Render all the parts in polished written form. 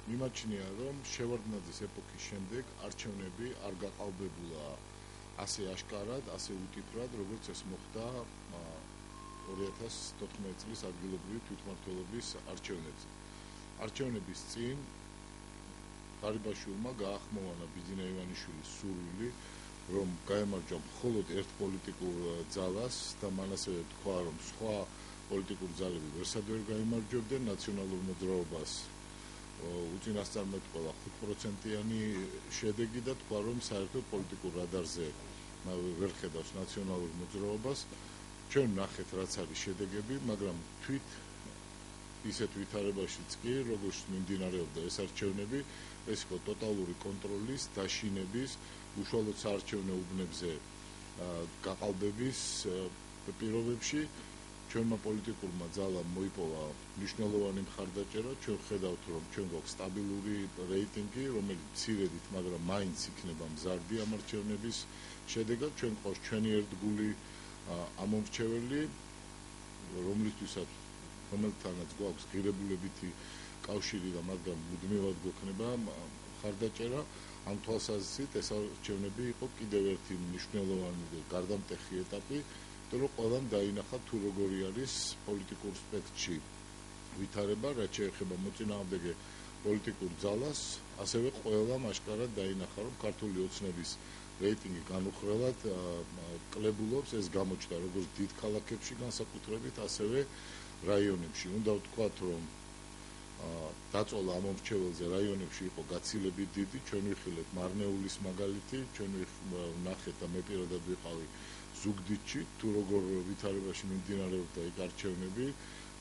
მიმაჩნია, რომ შევარდნაძის ეპოქის შემდეგ არჩევნები არ გაყალბებულა ასე აშკარად, ასე უტიტრად, როგორც ეს მოხდა 2014 წლის ადგილობრივი თვითმმართველობის არჩევნებზე. არჩევნების წინ ღარიბაშვილმა გაახმოვანა ბიძინა ივანიშვილის სურვილი, რომ გაემარჯვა მხოლოდ ერთ პოლიტიკურ ძალას და მან ასევე თქვა, რომ სხვა პოლიტიკური ძალები ვერსად ვერ გაიმარჯვებდნენ ნაციონალურ მოძრაობას უწინასწარმეტყველა 5%-იანი შედეგი და თქვა, რომ საერთოდ პოლიტიკურ რადარზე ვერ ხედავს ნაციონალურ მოძრაობას. ჩვენ ნახეთ, რაც არის შედეგები, მაგრამ თვით ისეთ ვითარებაშიც კი, როგორც მიმდინარეობდა ეს არჩევნები, ეს იყო ტოტალური კონტროლის, დაშინების, უშუალოდ საარჩევნო უბნებზე გაყალბების პირობებში ჩვენმა პოლიტიკურმა ძალამ მოიპოვა მნიშვნელოვანი მხარდაჭერა. ჩვენ ხედავთ, რომ ჩვენ გვაქვს სტაბილური რეიტინგი, რომელიც მცირედით, მაგრამ მაინც იქნება მზარდი ამ არჩევნების შედეგად. ჩვენ ყავს ჩვენი ერთგული ამომრჩეველი, რომელთანაც გვაქვს ღირებულებითი კავშირი და მაგრამ მუდმივად გვექნება მხარდაჭერა. ამ თვალსაზრისით ეს არჩევნები იყო კიდევ ერთი მნიშვნელოვანი და გარდამტეხი ეტაპი, რომ ყველამ დაინახა თუ როგორი არის პოლიტიკურ სპექტრში ვითარება, რაც შეეხება მოწინააღმდეგე პოლიტიკურ ძალას, ასევე ყველამ აშკარად დაინახა, რომ ქართული ოცნების რეიტინგი განუხრელად კლებულობს. ეს გამოჩნდა როგორც დიდ ქალაქებში განსაკუთრებით, ასევე რაიონებში. უნდა ვთქვათ, რომ დაწოლა ამ მომრჩეველზე რაიონებში იყო გაცილებით დიდი. ჩვენ ვიხილეთ მარნეულის მაგალითი, ჩვენ ვნახეთ და მე პირადად ვიყავი ზუგდიდში, თუ როგორ ვითარებაში მიმდინარეობდა იქ არჩევნები,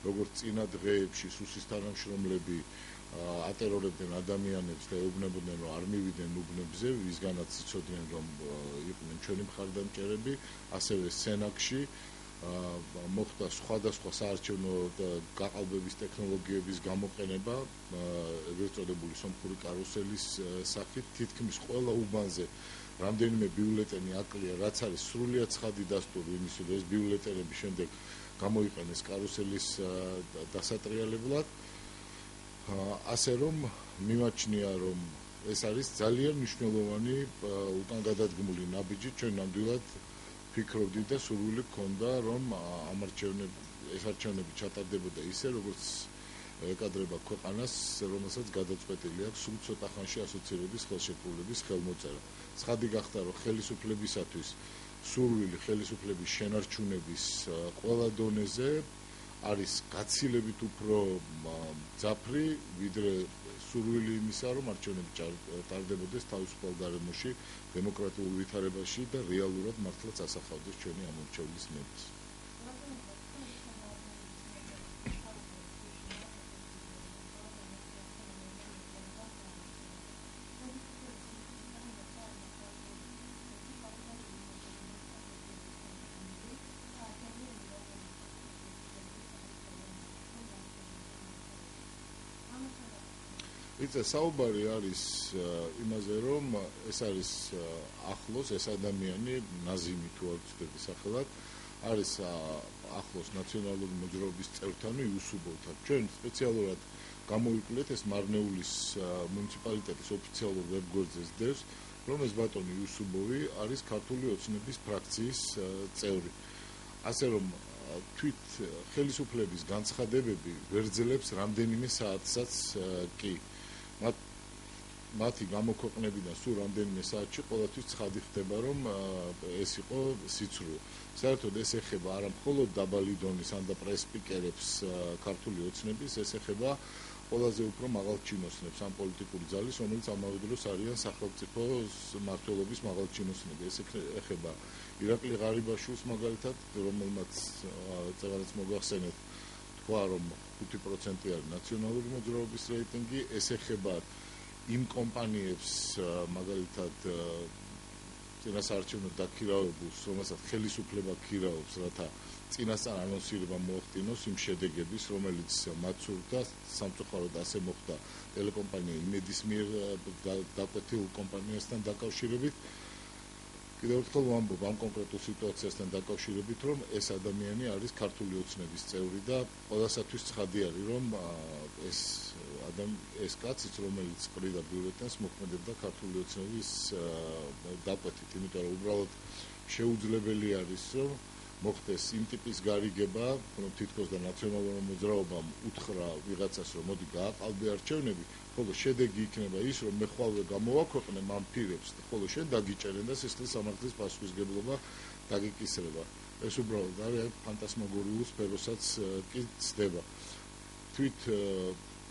როგორც წინა დღეებში სუსის თანამშრომლები ატერორებდნენ ადამიანებს და ეუბნებოდნენ, რომ არ მივიდნენ უბნებზე, ვისგანაც იცოდნენ, რომ იყვნენ ჩვენი მხარდამჭერები, ასევე სენაკში მოხდა სხვადასხვა საარჩევნო გაყალბების ტექნოლოგიების გამოყენება, ეგრეთ წოდებული სომხური კარუსელის სახით, თითქმის ყველა უბანზე რამდენიმე ბიულეტენი აკლია, რაც არის სრულიად ცხადი დასტური იმისა, რომ ეს ბიულეტენები შემდეგ გამოიყენეს კარუსელის დასატრიალებლად. ასე რომ მიმაჩნია, რომ ეს არის ძალიან მნიშვნელოვანი უკან გადადგმული ნაბიჯი. ჩვენ ნამდვილად ვფიქრობდით და სურვილი გქონდა, რომ ეს არჩევნები ჩატარდებოდა ისე, როგორც ეკადრება ქვეყანას, რომელსაც გადაწყვეტილი აქვს სულ ცოტა ხანში ასოცირების ხელშეკრულების ხელმოწერა. ცხადი გახდა, რომ ხელისუფლებისათვის სურვილი ხელისუფლების შენარჩუნების ყველა დონეზე არის გაცილებით უფრო მძაფრი, ვიდრე სურვილი იმისა, რომ არჩევნები ტარდებოდეს თავისუფალ გარემოში, დემოკრატიულ ვითარებაში და რეალურად მართლაც ასახავდეს ჩვენი ამომრჩევლის ნებას. იცი, საუბარი არის იმაზე, რომ ეს არის ახლოს, ეს ადამიანი ნაზიმი თუ არ ვცდები სახელად, არის ახლოს ნაციონალური მოძრაობის წევრთან, იუსუბოვთან. ჩვენ სპეციალურად გამოვიკლეთ ეს მარნეულის მუნიციპალიტეტის ოფიციალურ ვებგვერდზე სდევს, რომ ეს ბატონი იუსუბოვი არის ქართული ოცნების ფრაქციის წევრი. ასე რომ თვით ხელისუფლების განცხადებები ვერძელებს რამდენიმე საათსაც კი. მათი გამოქვეყნებიდან სულ რამდენიმე საათში ყოველთვის ცხადი ხდება, რომ ეს იყო სიცრუე. საერთოდ ეს ეხება არა მხოლოდ დაბალი დონის ან და პრესპიკერებს ქართული ოცნების, ეს ეხება ყველაზე უფრო მაღალ ჩინოსნებს ამ პოლიტიკური ძალის, რომელიც ამავე დროს არიან სახელმწიფო მმართველობის მაღალ ჩინოსნები. ეს ეხება ირაკლი ღარიბაშვილს მაგალითად, რომელმაც წეგანაც მოგახსენეთ, თქვა, რომ 5% არის ნაციონალური მოძრაობის რეიტინგი. ეს ეხება იმ კომპანიებს, მაგალითად წინასაარჩევნო დაქირავებულს, რომელსაც ხელისუფლება ქირავობს, რათა წინასწარ ანონსირება მოახდინოს იმ შედეგების, რომელიც მათ სურდა. სამწუხაროდ ასე მოხდა ტელეკომპანია იმედის მიერ დაკვეთილ კომპანიასთან დაკავშირებით. კიდევ ერთხელ ვამბობ ამ კონკრეტულ სიტუაციასთან დაკავშირებით, რომ ეს ადამიანი არის ქართული ოცნების წევრი და ყველასათვის ცხადი არის, რომ ეს ეს კაციც, რომელიც ყრიდა ბიულეტენს, მოქმედებდა ქართული ოცნების დაკვეთით, იმიტომ რომ უბრალოდ შეუძლებელი არის, რომ მოხდეს იმ ტიპის გარიგება, რომ თითქოს და ნაციონალურ მოძრაობამ უთხრა ვიღაცას, რომ მოდი გააყალბე არჩევნები, ხოლო შედეგი იქნება ის, რომ მე ხვალვე გამოვაქვეყნე ამ პირებს, ხოლო შენ დაგიჭერენ და სისხლის სამართლის პასუხისგებლობა დაგიკისრება. ეს უბრალოდ არის ფანტასმაგორიული სფეროსაც კი ცდება. თვით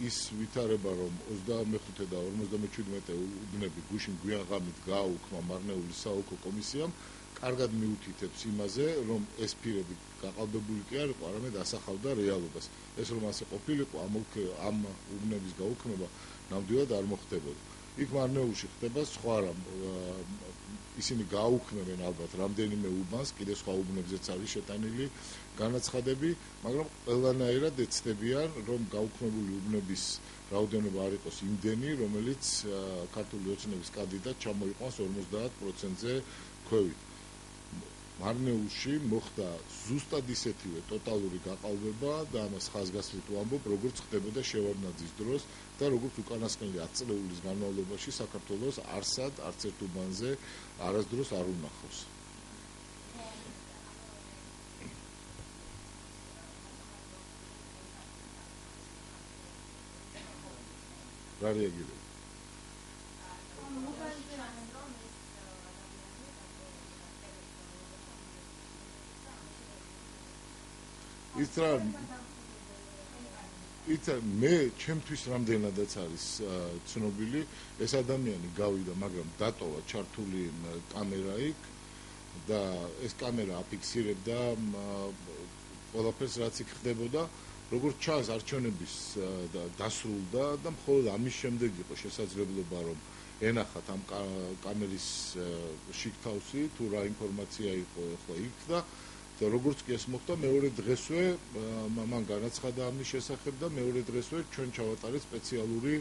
ის ვითარება, რომ 25 და 57 უბნები გუშინ გვიანღამით გააუქმა მარნეულის საოლქო კომისიამ, კარგად მიუთითებს იმაზე, რომ ეს პირები გაყალბებული კი არ იყო, არამედ ასახავდა რეალობას. ეს რომ ასე ყოფილიყო, ამ უბნების გაუქმება ნამდვილად არ მოხდებოდა. იქ მარნეულში ხდება სხვა რამ, ისინი გააუქმებენ ალბათ რამდენიმე უბანს, კიდე სხვა უბნებზეც არის შეტანილი განაცხადები, მაგრამ ყველანაირად ეცდებიან, რომ გაუქმებული უბნების რაოდენობა არ იყოს იმდენი, რომელიც ქართული ოცნების კანდიდატ ჩამოიყვანს 50%-ზე ქვევით. მარნეულში მოხდა ზუსტად ისეთივე ტოტალური გაყალბება და ამას ხაზგასმით ვამბობ, როგორც ხდებოდა შევარდნაძის დროს და როგორც უკანასკნელი 10 წლეულის განმავლობაში საქართველოს არსად არც ერთ უბანზე არასდროს არ უნახავს. რა რეაგირება? მე ჩემთვის რამდენადაც არის ცნობილი, ეს ადამიანი გავიდა, მაგრამ დატოვა ჩართული კამერა იქ და ეს კამერა აფიქსირებდა ყველაფერს, რაც იქ ხდებოდა. როგორც ჩანს, არჩევნების დასრულდა და მხოლოდ ამის შემდეგ იყო შესაძლებლობა, რომ ენახათ ამ კამერის შიგთავსი, თუ რა ინფორმაცია იყო ახლა იქ და როგორც კი ეს მოხდა, მეორე დღესვე მან განაცხადა ამის შესახებ და მეორე დღესვე ჩვენ ჩავატარეთ სპეციალური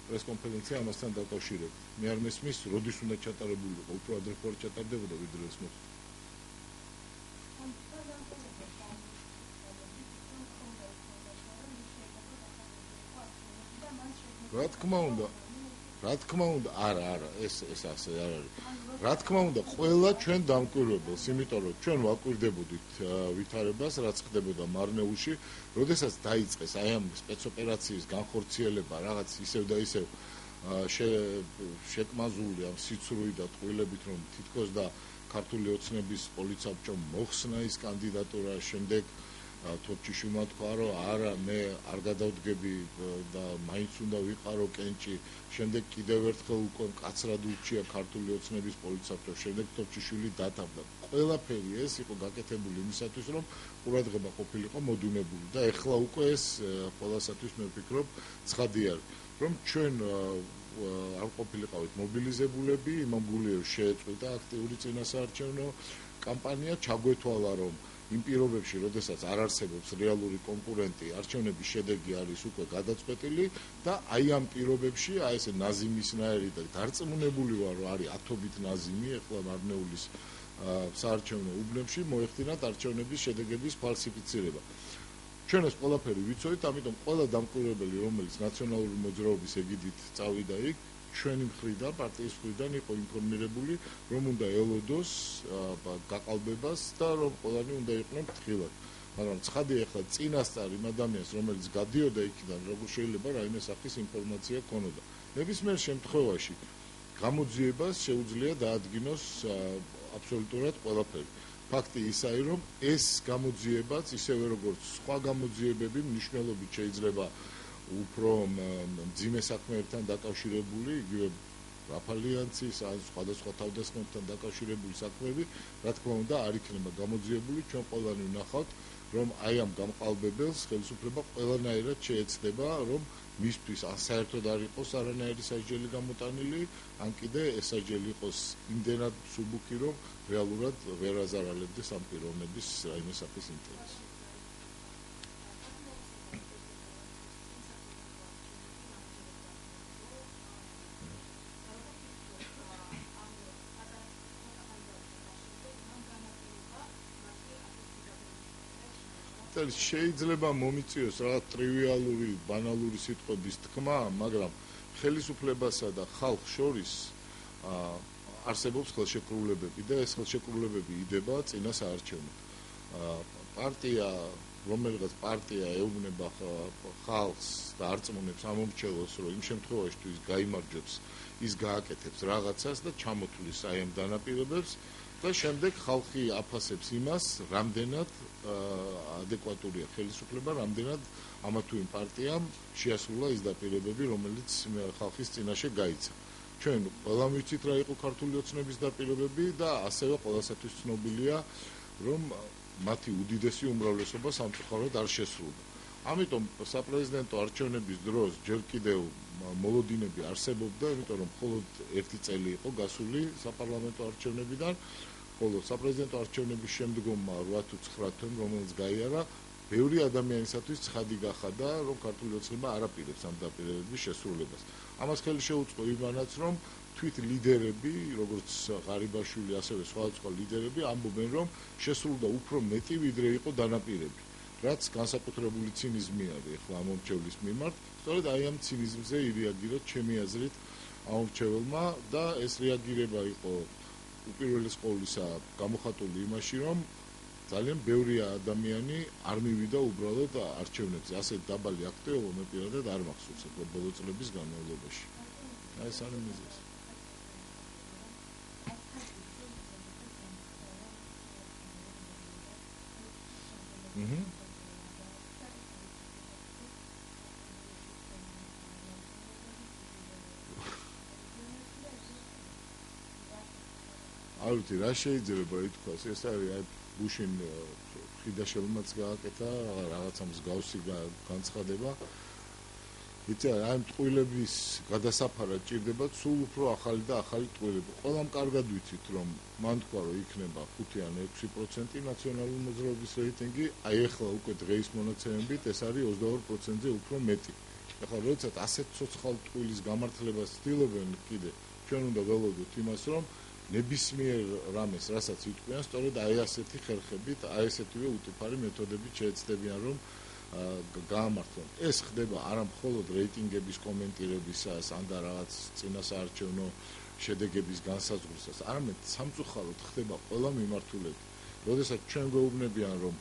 პრესკონფერენცია ამასთან დაკავშირებით. მე არ მესმის, როდის უნდა ჩატარებული იყო, უფრო ადრე ჩატარდებოდა, ვიდრე ეს მოხდა. რა თქმა უნდა, არა, ეს ასე არ არის. რა თქმა უნდა, ყველა ჩვენ დამკვირვებელს, იმიტომ რომ ჩვენ ვაკვირდებოდით ვითარებას, რაც ხდებოდა მარნეულში, როდესაც დაიწყეს აი ამ სპეცოპერაციის განხორციელება, რაღაც ისევ და ისევ შეკმაზული ამ სიცრუვი და ტყუილებით, რომ თითქოს და ქართული ოცნების პოლიცაბჭომ მოხსნა ის კანდიდატურა, შემდეგ თორჩიშვილმა თქვა, რომ არა, მე არ გადავდგები და მაინც უნდა ვიყარო კენჭი. შემდეგ კიდევ ერთხელ უკვე მკაცრად ურჩია ქართული ოცნების პოლიცაბჭომ, შემდეგ თორჩიშვილი დათავდა. ყველაფერი ეს იყო გაკეთებული იმისათვის, რომ ყურადღება ყოფილიყო მოდუნებული და ეხლა უკვე ეს ყველასათვის მე ვფიქრობ ცხადი არის, რომ ჩვენ არ ყოფილიყავით მობილიზებულები, იმამ გულიევს შეეწყვიტა აქტიური წინასაარჩევნო კამპანია, ჩაგვეთვალა, რომ იმ პირობებში, როდესაც არ არსებობს რეალური კონკურენტი, არჩევნების შედეგი არის უკვე გადაწყვეტილი და აი ამ პირობებში, აი ესე ნაზიმისნაირი და დარწმუნებული ვარ, რომ არის ათობით ნაზიმი ახლა მარნეულის საარჩევნო უბნებში მოეხდინათ არჩევნების შედეგების ფალსიფიცირება. ჩვენ ეს ყველაფერი ვიცოდით, ამიტომ ყველა დამკვირვებელი, რომელიც ნაციონალური მოძრაობის ეგიდით წავიდა იქ, ჩვენი მხრიდან, პარტიის მხრიდან იყო ინფორმირებული, რომ უნდა ელოდოს გაყალბებას და რომ ყველანი უნდა იყვნენ ფრთხილად. მაგრამ ცხადია, ახლა წინასწარ იმ ადამიანს, რომელიც გადიოდა იქიდან, როგორ შეიძლება რაიმე სახის ინფორმაცია ქონოდა. ნებისმიერ შემთხვევაში გამოძიებას შეუძლია დაადგინოს აბსოლუტურად ყველაფერი. ფაქტი ისაა, რომ ეს გამოძიებაც, ისევე როგორც სხვა გამოძიებები, მნიშვნელობით შეიძლება უფრო მძიმე საქმეებთან დაკავშირებული, იგივე რაფალიანცის ან სხვადასხვა თავდასხმებთან დაკავშირებული საქმეები, რა თქმა უნდა, არ იქნება გამოძიებული, ჩვენ ყველანი ვნახავთ, რომ აი ამ გამყალბებელს ხელისუფლება ყველანაირად შეეცდება, რომ მისთვის ან საერთოდ არ იყოს არანაირი სასჯელი გამოტანილი, ან კიდე ეს სასჯელი იყოს იმდენად მსუბუქი, რომ რეალურად ვერ აზარალებდეს ამ პიროვნების რაიმე სახის ინტერესს. შეიძლება მომიწიოს რაღაც ტრივიალური, ბანალური სიტყვების თქმა, მაგრამ ხელისუფლებასა და ხალხს შორის არსებობს ხელშეკრულებები და ეს ხელშეკრულებები იდება წინა საარჩევნოდ. პარტია, რომელიღაც პარტია ეუბნება ხალხს და არწმუნებს ამომრჩევლს, რომ იმ შემთხვევაში თუ ის გაიმარჯვებს, ის გააკეთებს რაღაცას და ჩამოთვლის აი ამ დანაპირებებს და შემდეგ ხალხი აფასებს იმას, რამდენად ადეკვატურია ხელისუფლება, რამდენად ამა თუ იმ პარტიამ შეასრულა ის დაპირებები, რომელიც ხალხის წინაშე გაიცა. ჩვენ ყველამ ვიცით რა იყო ქართული ოცნების დაპირებები და ასევე ყველასათვის ცნობილია, რომ მათი უდიდესი უმრავლესობა სამწუხაროდ არ შესრულდა. ამიტომ საპრეზიდენტო არჩევნების დროს ჯერ კიდევ მოლოდინები არსებობდა, იმიტომ რომ მხოლოდ 1 წელი იყო გასული საპარლამენტო არჩევნებიდან, ხოლო საპრეზიდენტო არჩევნების შემდგომმა 8 თუ 9 თვე, რომელიც გაიარა, ბევრი ადამიანისათვის ცხადი გახადა, რომ ქართული ოცნება არ აპირებს ამ დაპირებების შესრულებას. ამას ხელი შეუწყო იმანაც, რომ თვით ლიდერები, როგორც ღარიბაშვილი, ასევე სხვადასხვა ლიდერები ამბობენ, რომ შესრულდა უფრო მეტი, ვიდრე იყო დანაპირები. რაც განსაკუთრებული ცინიზმი არის ახლა ამომრჩევლის მიმართ, სწორედ აი ამ ცინიზმზე ირეაგირა ჩემი აზრით ამომრჩეველმა და ეს რეაგირება იყო უპირველეს ყოვლისა გამოხატული იმაში, რომ ძალიან ბევრი ადამიანი არ მივიდა უბრალოდ არჩევნებზე, ასეთ დაბალი აქტივობა მე პირადად არ მახსოვს ახლა ბოლო წლების განმავლობაში. აი ეს არის მიზეზი. აუცილებლად რა შეიძლება ითქვას, ეს არის აი ბუშინ ხიდაშელმაც გააკეთა რაღაცა მსგავსი განცხადება. იცი აი ტყუილების გადასაფარად ჭირდება სულ უფრო ახალი და ახალი ტყუილები. ყველამ კარგად ვიცით, რომ მან თქვა, რომ იქნება 5 ან 6% ნაციონალური მოძრაობის რეიტინგი, აი ახლა უკვე დღეის მონაცემებით ეს არის 22%-ზე უფრო მეტი. ახლა როდესაც ასეთ ცოცხალ ტყუილის გამართლებას ცდილობენ კიდე, ჩვენ უნდა ველოდოთ იმას, რომ ნებისმიერ რამეს, რასაც იტყვიან, სწორედ აი ასეთი ხერხებით, აი ესეთივე უტიფარი მეთოდებით შეეცდებიან, რომ გაამართლონ. ეს ხდება არა მხოლოდ რეიტინგების კომენტირებისას, ან და რაღაც წინასაარჩევნო შედეგების განსაზღვრისას, არამედ სამწუხაროდ ხდება ყველა მიმართულებით. როდესაც ჩვენ გვეუბნებიან, რომ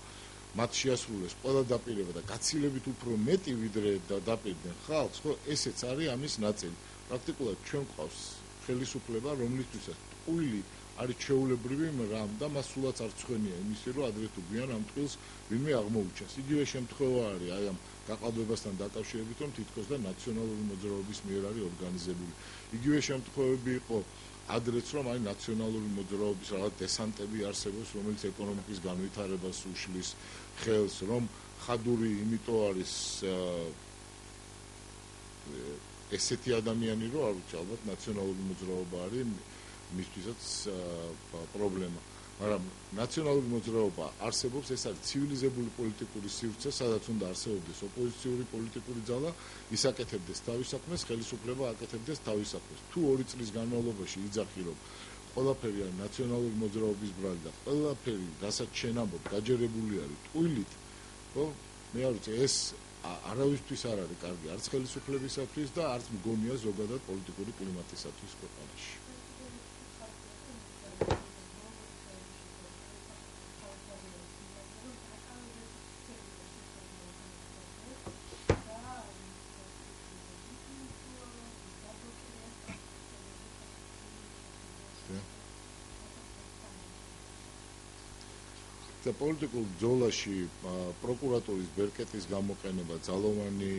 მათ შეასრულეს ყველა დაპირება და გაცილებით უფრო მეტი ვიდრე დაპირდნენ ხალხს, ხო, ესეც არის ამის ნაწილი. პრაქტიკულად ჩვენ ყავს ხელისუფლება, რომლისთვისაც ტყუილი არის ჩვეულებრივი რამ და მას სულაც არ წხვენია იმისი, რომ ადრე თუ გვიან ამ ტყუილს ვინმე აღმოუჩენს. იგივე შემთხვევა არის აი ამ გაყალბებასთან დაკავშირებით, რომ თითქოს და ნაციონალური მოძრაობის მიერ არის ორგანიზებული. იგივე შემთხვევები იყო ადრეც, რომ აი ნაციონალური მოძრაობის რაღაც დესანტები არსებობს, რომელიც ეკონომიკის განვითარებას უშლის ხელს, რომ ხადური იმიტომ არის ესეთი ადამიანი, რომ არ ვიცი, ალბათ ნაციონალური მოძრაობა არის მისთვისაც პრობლემა. მაგრამ ნაციონალური მოძრაობა არსებობს, ეს არის ცივილიზებული პოლიტიკური სივრცე, სადაც უნდა არსებობდეს ოპოზიციური პოლიტიკური ძალა, ის აკეთებდეს თავის საქმეს, ხელისუფლება აკეთებდეს თავის საქმეს. თუ 2 წლის განმავლობაში იძახი, რომ ყველაფერი არის ნაციონალური მოძრაობის ბრალი და ყველაფერი, რასაც შენ ამბობ, გაჯერებული არის ტყუილით, ხო? მე არ ვიცი, ეს არავისთვის არ არის კარგი, არც ხელისუფლებისათვის და არც მგონია ზოგადად პოლიტიკური კლიმატისათვის ქვეყანაში. და პოლიტიკურ ბრძოლაში პროკურატურის ბერკეტის გამოყენება, ძალოვანი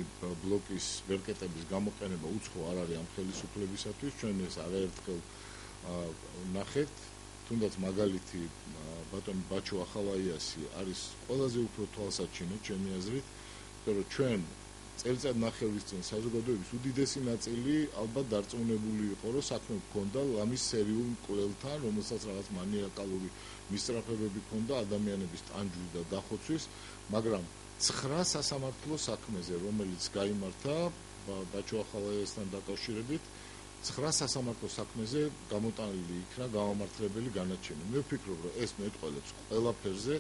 ბლოკის ბერკეტების გამოყენება უცხო არ არის ამ ხელისუფლებისათვის, ჩვენ ეს არაერთხელ ნახეთ, თუნდაც მაგალითი ბატონი ბაჩო ახალაიასი არის ყველაზე უფრო თვალსაჩინო ჩემი აზრით, იმიტომ რომ ჩვენ წელიწად ნახევრის წინ საზოგადოების უდიდესი ნაწილი ალბათ დარწმუნებული იყო, რომ საქმე გქონდა ლამის სერიულ მკვლელთან, რომელსაც რაღაც მანიაკალური მისწრაფებები ჰქონდა ადამიანების ტანჯვის და დახოცვის, მაგრამ 9 სასამართლო საქმეზე, რომელიც გაიმართა ბაჩო ახალაიასთან დაკავშირებით, 9 სასამართლო საქმეზე გამოტანილი იქნა გამომართლებელი განაჩენი. მე ვფიქრობ, რომ ეს მეტყველებს ყველაფერზე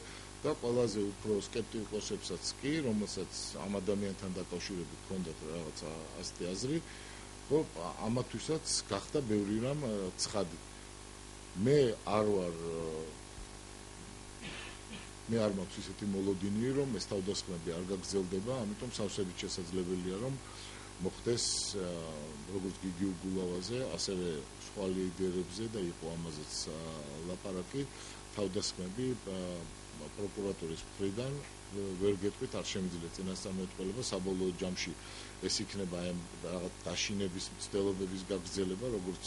და ყველაზე უფრო სკეპტიკოსებსაც კი, რომელსაც ამ ადამიანთან დაკავშირებით ჰქონდათ რაღაცა ასეთი აზრი, რომ ამათვისაც გახდა ბევრი რამ ცხადი. მე არ მაქვს ისეთი მოლოდინი, რომ ეს თავდასხმები არ გაგრძელდება, ამიტომ სავსებით შესაძლებელია, რომ მოხდეს როგორც გიგი უგულავაზე, ასევე სხვა ლიდერებზე და იყო ამაზეც ლაპარაკი, თავდასხმები პროკურატურის მხრიდან ვერ გეტყვით არ შემიძლია წინასწარმეტყველება, საბოლოო ჯამში ეს იქნება რაღაც დაშინების მცდელობების გაგრძელება, როგორც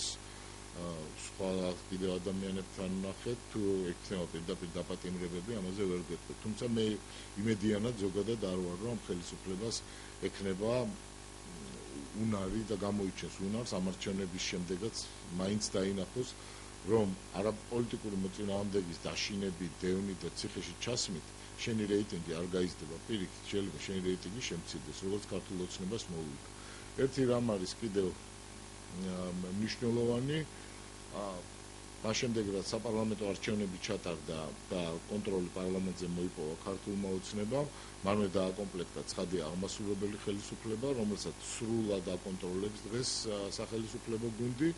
სხვა კიდევ ადამიანებთან ნახეთ, თუ ექნება პირდაპირ დაპატიმრებები, ამაზე ვერ გეტყვით. თუმცა მე იმედიანად ზოგადად არ ვარ, რომ ხელისუფლებას ექნება უნარი და გამოიჩენს უნარს ამ არჩევნების შემდეგაც მაინც დაინახოს, რომ არაპოლიტიკური მოწინააღმდეგის დაშინებით, დევნით და ციხეში ჩასმით შენი რეიტინგი არ გაიზრდება, პირიქით შეიძლება შენი რეიტინგი შემცირდეს, როგორც ქართულ ოცნებას მოუვიდა. ერთი რამ არის კიდევ მნიშვნელოვანი, მას შემდეგ რაც საპარლამენტო არჩევნები ჩატარდა და კონტროლი პარლამენტზე მოიპოვა ქართულმა ოცნებამ, მანვე დააკომპლექტა ცხადი აღმასრულებელი ხელისუფლება, რომელსაც სრულად აკონტროლებს დღეს სახელისუფლებო გუნდი.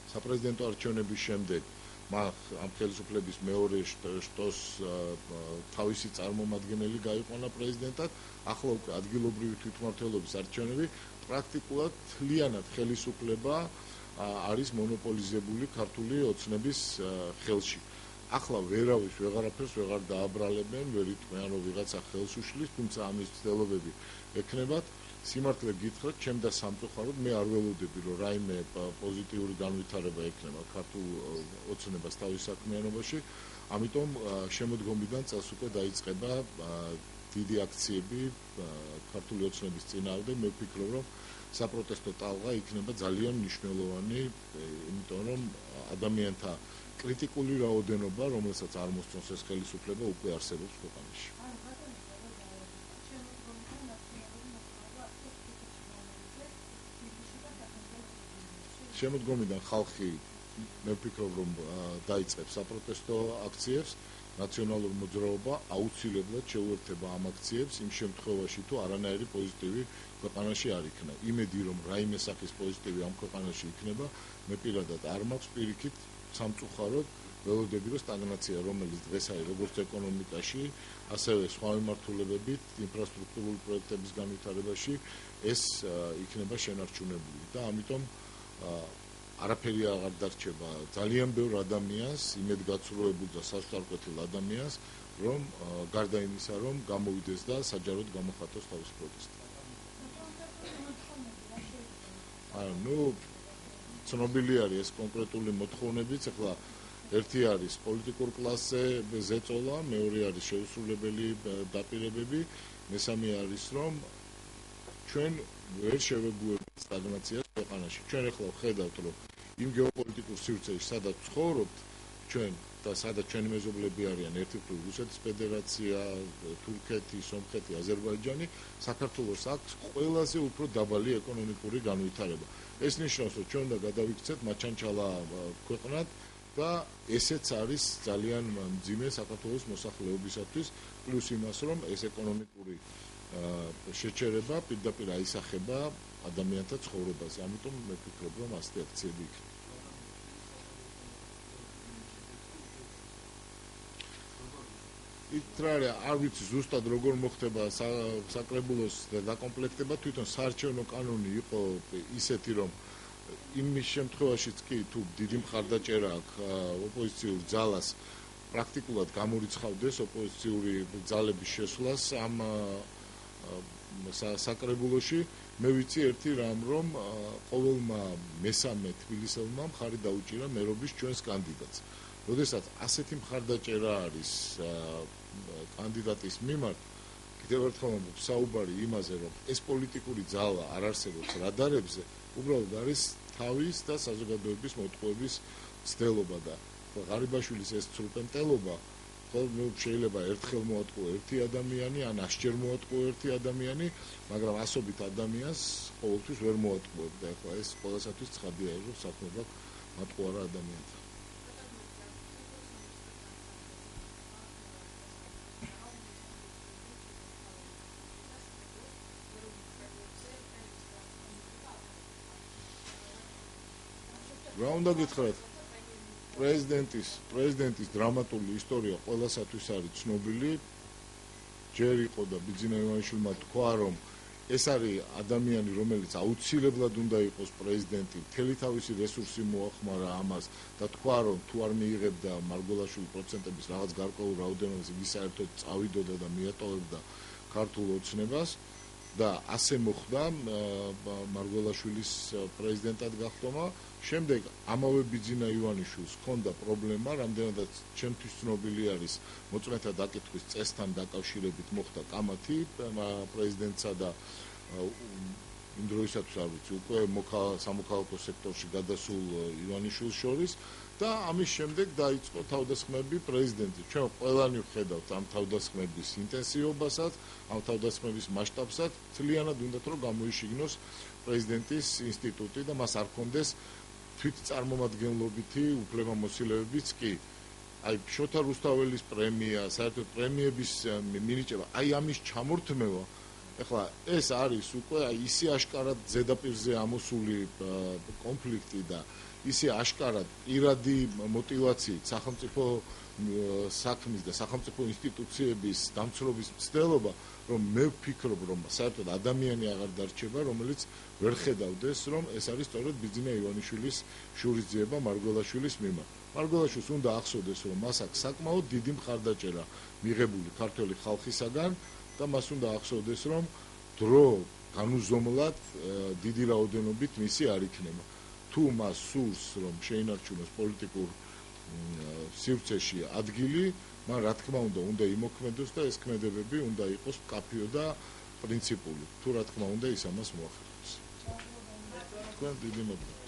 საპრეზიდენტო არჩევნების შემდეგ ამ ხელისუფლების მეორე შტოს თავისი წარმომადგენელი გაიყვანა პრეზიდენტად, ახლა უკვე ადგილობრივი თვითმმართველობის არჩევნები პრაქტიკულად მთლიანად ხელისუფლება არის მონოპოლიზებული ქართული ოცნების ხელში. ახლა ვერავის ვეღარაფერს ვეღარ დააბრალებენ, ვერ იტყვიან რომ ვიღაცა ხელს უშლის, თუმცა ამის ცდილობები ექნებათ. სიმართლე გითხრათ, ჩემ და სამწუხაროდ მე არ ველოდები, რომ რაიმე პოზიტიური განვითარება ექნება ქართულ ოცნებას თავის საქმიანობაში, ამიტომ შემოდგომიდან წელს უკვე დაიწყება დიდი აქციები ქართული ოცნების წინააღმდეგ. მე ვფიქრობ, რომ საპროტესტო ტალღა იქნება ძალიან მნიშვნელოვანი, იმიტომ რომ ადამიანთა კრიტიკული რაოდენობა, რომელსაც არ მოსწონს ეს ხელისუფლება, უკვე არსებობს ქვეყანაში. შემოდგომიდან ხალხი მე ვფიქრობ, რომ დაიწყებს საპროტესტო აქციებს, ნაციონალური მოძრაობა აუცილებლად შეუერთება ამ აქციებს იმ შემთხვევაში, თუ არანაირი პოზიტივი ქვეყანაში არ იქნება. იმედი, რომ რაიმე სახის პოზიტივი ამ ქვეყანაში იქნება, მე პირადად არ მაქვს, პირიქით სამწუხაროდ ველოდები, რომ სტაგნაცია, რომელიც დღეს არის როგორც ეკონომიკაში, ასევე სხვა მიმართულებებით, ინფრასტრუქტურული პროექტების განვითარებაში, ეს იქნება შენარჩუნებული და ამიტომ არაფერი აღარ დარჩება ძალიან ბევრ ადამიანს, იმედგაცრუებულ და სასწრაფოთილ ადამიანს, რომ გარდა იმისა, რომ გამოვიდეს და საჯაროდ გამოხატოს თავის პროტესტი. ცნობილი არის ეს კონკრეტული მოთხოვნებიც, ახლა ერთი არის პოლიტიკურ კლასზე ზეწოლა, მეორე არის შეუსრულებელი დაპირებები, მესამე არის, რომ ჩვენ ვერ შევეგუებით სტაგნაციას ქვეყანაში. ჩვენ ახლა ვხედავთ, რომ იმ გეოპოლიტიკურ სივრცეში, სადაც ცხოვრობთ ჩვენ და სადაც ჩვენი მეზობლები არიან, ერთ-ერთი რუსეთის ფედერაცია, თურქეთი, სომხეთი, აზერბაიჯანი, საქართველოს აქვს ყველაზე უფრო დაბალი ეკონომიკური განვითარება. ეს ნიშნავს, რომ ჩვენ უნდა გადავიქცეთ მაჩანჩალა ქვეყნად და ესეც არის ძალიან მძიმე საქართველოს მოსახლეობისათვის, პლუს იმას, რომ ეს ეკონომიკური შეჩერება პირდაპირ აისახება ადამიანთა ცხოვრებაზე. ამიტომ მე ვფიქრობ, რომ ასეთი აქციები იქნება. არ ვიცი ზუსტად როგორ მოხდება საკრებულოს დაკომპლექტება, თვითონ საარჩევნო კანონი იყო ისეთი, რომ იმის შემთხვევაშიც კი თუ დიდი მხარდაჭერა აქვს ოპოზიციურ ძალას, პრაქტიკულად გამორიცხავდეს ოპოზიციური ძალების შესვლას ამ საკრებულოში. მე ვიცი ერთი რამ, რომ ყოველმა მესამე თბილისელმა მხარი დაუჭირა მერობის ჩვენს კანდიდატს. როდესაც ასეთი მხარდაჭერა არის კანდიდატის მიმართ, კიდევ ერთხელ საუბარი იმაზე, რომ ეს პოლიტიკური ძალა არ არსებობს რადარებზე, უბრალოდ არის თავის და საზოგადოების მოტყუების ცდელობა და ღარიბაშვილის ეს სრულპენტელობა შეიძლება ერთხელ მოატყუა ერთი ადამიანი, ან 100-ჯერ მოატყუა ერთი ადამიანი, მაგრამ ასობით ადამიანს ყოველთვის ვერ მოატყუებდა. ახლა ეს ყველასათვის ცხადია, რომ საქმე გვაქვს მატყუარა ადამიანთან. რა უნდა გითხრათ? პრეზიდენტის დრამატული ისტორია ყველასათვის არის ცნობილი. ჯერ იყო და ბიძინა ივანიშვილმა თქვა, რომ ეს არის ადამიანი, რომელიც აუცილებლად უნდა იყოს პრეზიდენტი, მთელი თავისი რესურსი მოახმარა ამას და თქვა, რომ თუ არ მიიღებდა მარგველაშვილი პროცენტების რაღაც გარკვეულ რაოდენობას, იგი საერთოდ წავიდოდა და მიატოვებდა ქართულ ოცნებას და ასე მოხდა მარგველაშვილის პრეზიდენტად გახდომა. შემდეგ ამავე ბიძინა ივანიშვილს ჰქონდა პრობლემა, რამდენადაც ჩემთვის ცნობილი არის, მოწმეთა დაკითხვის წესთან დაკავშირებით მოხდა კამათი პრეზიდენტსა და იმ დროისათვის არ ვიცი, უკვე სამოქალაქო სექტორში გადასულ ივანიშვილს შორის და ამის შემდეგ დაიწყო თავდასხმები პრეზიდენტის. ჩვენ ყველანი ვხედავთ ამ თავდასხმების ინტენსივობასაც, ამ თავდასხმების მასშტაბსაც, ძალიანად უნდათ რომ გამოიშიგნოს პრეზიდენტის ინსტიტუტი და მას არ ჰქონდეს თვითწარმომადგენლობითი უფლებამოსილებებიც კი. აი შოთა რუსთაველის პრემია, საერთოდ პრემიების მინიჭება, აი ამის ჩამორთმევა, ეხლა ეს არის უკვე ისე აშკარად ზედაპირზე ამოსული კონფლიქტი და ისე აშკარად პირადი მოტივაციით სახელმწიფო საქმის და სახელმწიფო ინსტიტუციების დამცრობის მცდელობა, რომ მე ვფიქრობ, რომ საერთოდ ადამიანი აღარ დარჩება, რომელიც ვერ ხედავდეს, რომ ეს არის სწორედ ბიძინა ივანიშვილის შურისძიება მარგველაშვილის მიმართ. მარგველაშვილს უნდა ახსოვდეს, რომ მას აქვს საკმაოდ დიდი მხარდაჭერა მიღებული ქართველი ხალხისაგან და მას უნდა ახსოვდეს, რომ დრო განუზომლად დიდი რაოდენობით მისი არ იქნება. თუ მას სურს, რომ შეინარჩუნოს პოლიტიკურ სივრცეში ადგილი, მან რა თქმა უნდა იმოქმედოს და ეს ქმედებები უნდა იყოს მკაფიო და პრინციპული. თუ რა თქმა უნდა ის ამას მოახერხებს. თქვენ დიდი მადლობა.